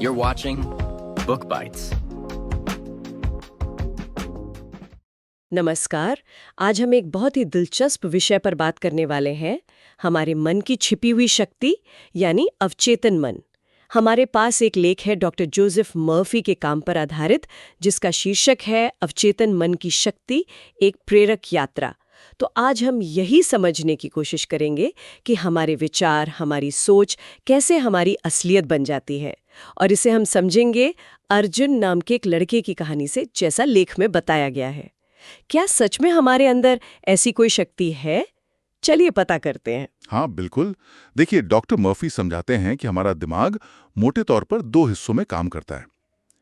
You're watching Book Bites. नमस्कार। आज हम एक बहुत ही दिलचस्प विषय पर बात करने वाले हैं, हमारे मन की छिपी हुई शक्ति यानी अवचेतन मन। हमारे पास एक लेख है डॉक्टर जोसेफ मर्फी के काम पर आधारित, जिसका शीर्षक है अवचेतन मन की शक्ति, एक प्रेरक यात्रा। तो आज हम यही समझने की कोशिश करेंगे कि हमारे विचार, हमारी सोच कैसे हमारी असलियत बन जाती है, और इसे हम समझेंगे अर्जुन नाम के एक लड़के की कहानी से, जैसा लेख में बताया गया है। क्या सच में हमारे अंदर ऐसी कोई शक्ति है? चलिए पता करते हैं। हाँ, बिल्कुल। देखिए, डॉक्टर मर्फी समझाते हैं कि हमारा दिमाग मोटे तौर पर दो हिस्सों में काम करता है।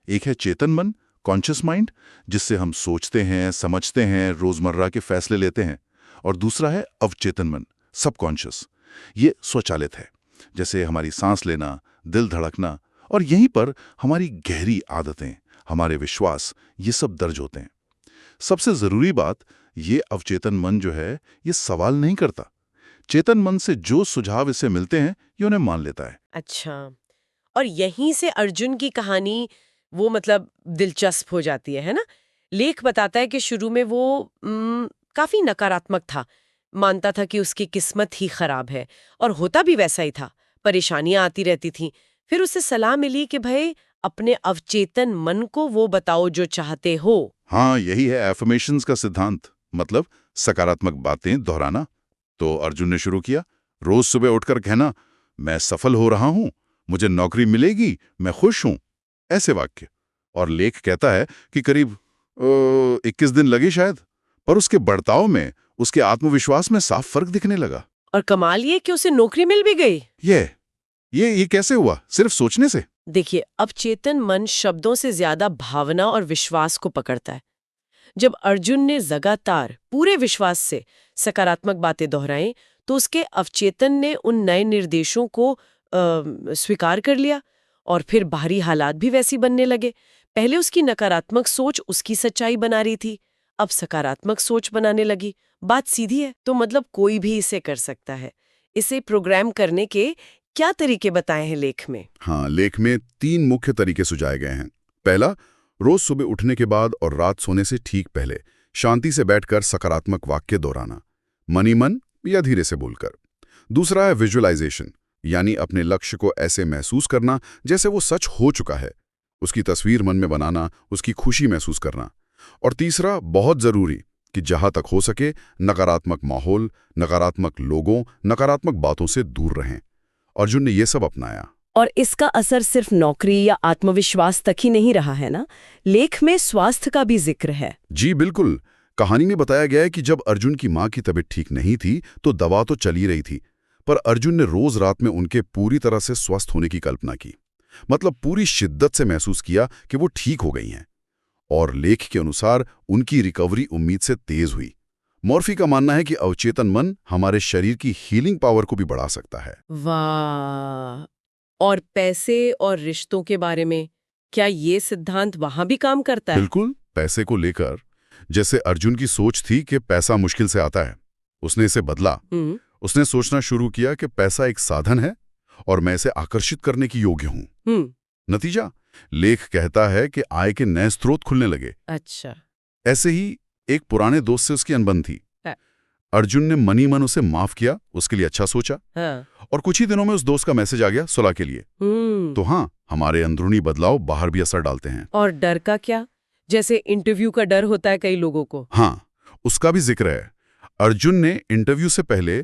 एक है चेतन मन, कॉन्शियस माइंड, जिससे हम सोचते हैं, समझते हैं, रोजमर्रा के फैसले लेते हैं। और दूसरा है अवचेतन मन, सबकॉन्शियस। ये स्वचालित है, जैसे हमारी सांस लेना, दिल धड़कना, और यहीं पर हमारी गहरी आदतें, हमारे विश्वास, ये सब दर्ज होते हैं। सबसे जरूरी बात, ये अवचेतन मन जो है, ये सवाल नहीं करता। चेतन मन से जो सुझाव इसे मिलते हैं, ये उन्हें मान लेता है। अच्छा, और यहीं से अर्जुन की कहानी वो दिलचस्प हो जाती है ना? लेख बताता है कि शुरू में वो काफी नकारात्मक था, मानता था कि उसकी किस्मत ही खराब है, और होता भी वैसा ही था। परेशानियां आती रहती थीं। फिर उससे सलाह मिली कि भाई अपने अवचेतन मन को वो बताओ जो चाहते हो। हाँ, यही है एफर्मेशंस का सिद्धांत, मतलब सकारात्मक बातें दोहराना। तो अर्जुन ने शुरू किया, रोज सुबह उठकर कहना, मैं सफल हो रहा हूं, मुझे नौकरी मिलेगी, मैं खुश हूं, ऐसे वाक्य। और लेख कहता है कि करीब 21 दिन लगे शायद, पर उसके बर्ताव में, उसके आत्मविश्वास में साफ फर्क दिखने लगा। और कमाल ये कि उसे नौकरी मिल भी गई। ये कैसे हुआ? सिर्फ सोचने से? देखिए, अवचेतन मन शब्दों से ज्यादा भावना और विश्वास को पकड़ता है। जब अर्जुन ने लगातार पूरे विश्वास से सकारात्मक बातें दोहराई, तो उसके अवचेतन ने उन नए निर्देशों को स्वीकार कर लिया, और फिर बाहरी हालात भी वैसी बनने लगे। पहले उसकी नकारात्मक सोच उसकी सच्चाई बना रही थी, अब सकारात्मक सोच बनाने लगी। बात सीधी है, तो कोई भी इसे कर सकता है। इसे प्रोग्राम करने के क्या तरीके बताए हैं लेख में? हाँ, लेख में 3 मुख्य तरीके सुझाए गए हैं। पहला, रोज सुबह उठने के बाद और रात सोने से ठीक पहले शांति से बैठकर सकारात्मक वाक्य दोहराना, मनी मन या धीरे से बोलकर। दूसरा है विजुअलाइजेशन, यानी अपने लक्ष्य को ऐसे महसूस करना जैसे वो सच हो चुका है, उसकी तस्वीर मन में बनाना, उसकी खुशी महसूस करना। और तीसरा, बहुत जरूरी, कि जहां तक हो सके नकारात्मक माहौल, नकारात्मक लोगों, नकारात्मक बातों से दूर रहें। अर्जुन ने ये सब अपनाया। और इसका असर सिर्फ नौकरी या आत्मविश्वास तक ही नहीं रहा है ना? लेख में स्वास्थ्य का भी जिक्र है। जी बिल्कुल। कहानी में बताया गया है कि जब अर्जुन की मां की तबीयत ठीक नहीं थी तो दवा तो चली रही थी, पर अर्जुन ने रोज रात में उनके पूरी तरह से स्वस्थ होने की कल्पना की। मतलब पूरी शिद्दत से महसूस किया कि वो ठीक हो गई हैं। और लेख के अनुसार उनकी रिकवरी उम्मीद से तेज हुई। मॉर्फी का मानना है कि अवचेतन मन हमारे शरीर की हीलिंग पावर को भी बढ़ा सकता है। वाह! और पैसे और रिश्तों के बारे में क्या ये सिद्धांत वहां भी काम करता है? बिल्कुल। पैसे को लेकर जैसे अर्जुन की सोच थी कि पैसा मुश्किल से आता है, उसने इसे बदला। उसने सोचना शुरू किया कि पैसा एक साधन है और मैं इसे आकर्षित करने की योग्य हूं। नतीजा, लेख कहता है कि आय के नए स्रोत खुलने लगे। अच्छा। ऐसे ही एक पुराने दोस्त से उसकी अनबन थी। अर्जुन ने मनी मन उसे माफ किया, उसके लिए अच्छा सोचा। हाँ। और कुछ ही दिनों में उस दोस्त का मैसेज आ गया सुलह के लिए। तो हाँ, हमारे अंदरूनी बदलाव बाहर भी असर डालते हैं। और डर का क्या? जैसे इंटरव्यू का डर होता है कई लोगों को। हाँ, उसका भी जिक्र है। अर्जुन ने इंटरव्यू से पहले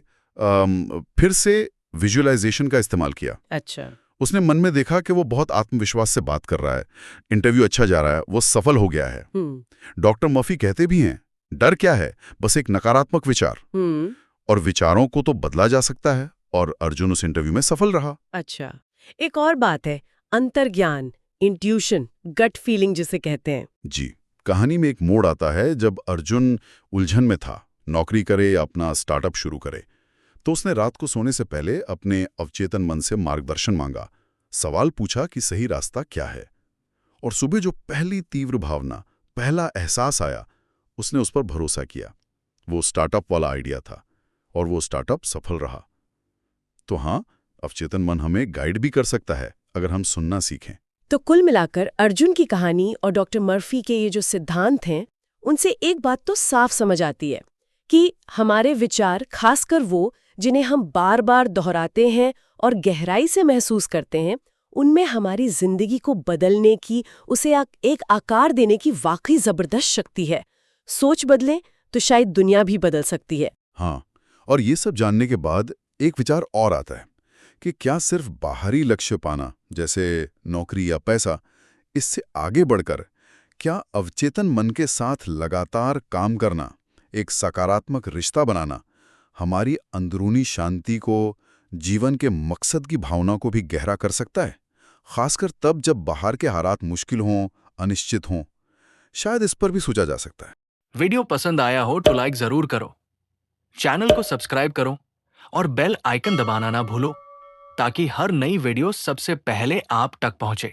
फिर से विजुअलाइजेशन का इस्तेमाल किया। अच्छा। उसने मन में देखा कि वो बहुत आत्मविश्वास से बात कर रहा है, इंटरव्यू अच्छा जा रहा है, वो सफल हो गया है। डॉक्टर मर्फी कहते भी हैं, डर क्या है, बस एक नकारात्मक विचार। और विचारों को तो बदला जा सकता है, और अर्जुन उस इंटरव्यू में सफल रहा। अच्छा, एक और बात है, अंतर्ज्ञान, इंट्यूशन, गट फीलिंग जिसे कहते हैं। जी, कहानी में एक मोड़ आता है जब अर्जुन उलझन में था, नौकरी करे या अपना स्टार्टअप शुरू करे। तो उसने रात को सोने से पहले अपने अवचेतन मन से मार्गदर्शन मांगा, सवाल पूछा कि सही रास्ता क्या है। और सुबह जो पहली तीव्र भावना, पहला एहसास आया, उसने उस पर भरोसा किया। वो स्टार्टअप वाला आइडिया था, और वो स्टार्टअप सफल रहा। तो हाँ, अवचेतन मन हमें गाइड भी कर सकता है अगर हम सुनना सीखें। तो कुल मिलाकर अर्जुन की कहानी और डॉक्टर मर्फी के ये जो सिद्धांत हैं, उनसे एक बात तो साफ समझ आती है कि हमारे विचार, खासकर वो जिन्हें हम बार बार दोहराते हैं और गहराई से महसूस करते हैं, उनमें हमारी जिंदगी को बदलने की, उसे एक आकार देने की वाकई जबरदस्त शक्ति है। सोच बदले तो शायद दुनिया भी बदल सकती है। हाँ, और ये सब जानने के बाद एक विचार और आता है कि क्या सिर्फ बाहरी लक्ष्य पाना, जैसे नौकरी या पैसा, इससे आगे बढ़कर क्या अवचेतन मन के साथ लगातार काम करना, एक सकारात्मक रिश्ता बनाना, हमारी अंदरूनी शांति को, जीवन के मकसद की भावना को भी गहरा कर सकता है? खासकर तब जब बाहर के हालात मुश्किल हों, अनिश्चित हों। शायद इस पर भी सोचा जा सकता है। वीडियो पसंद आया हो तो लाइक जरूर करो, चैनल को सब्सक्राइब करो और बेल आइकन दबाना ना भूलो ताकि हर नई वीडियो सबसे पहले आप तक पहुंचे।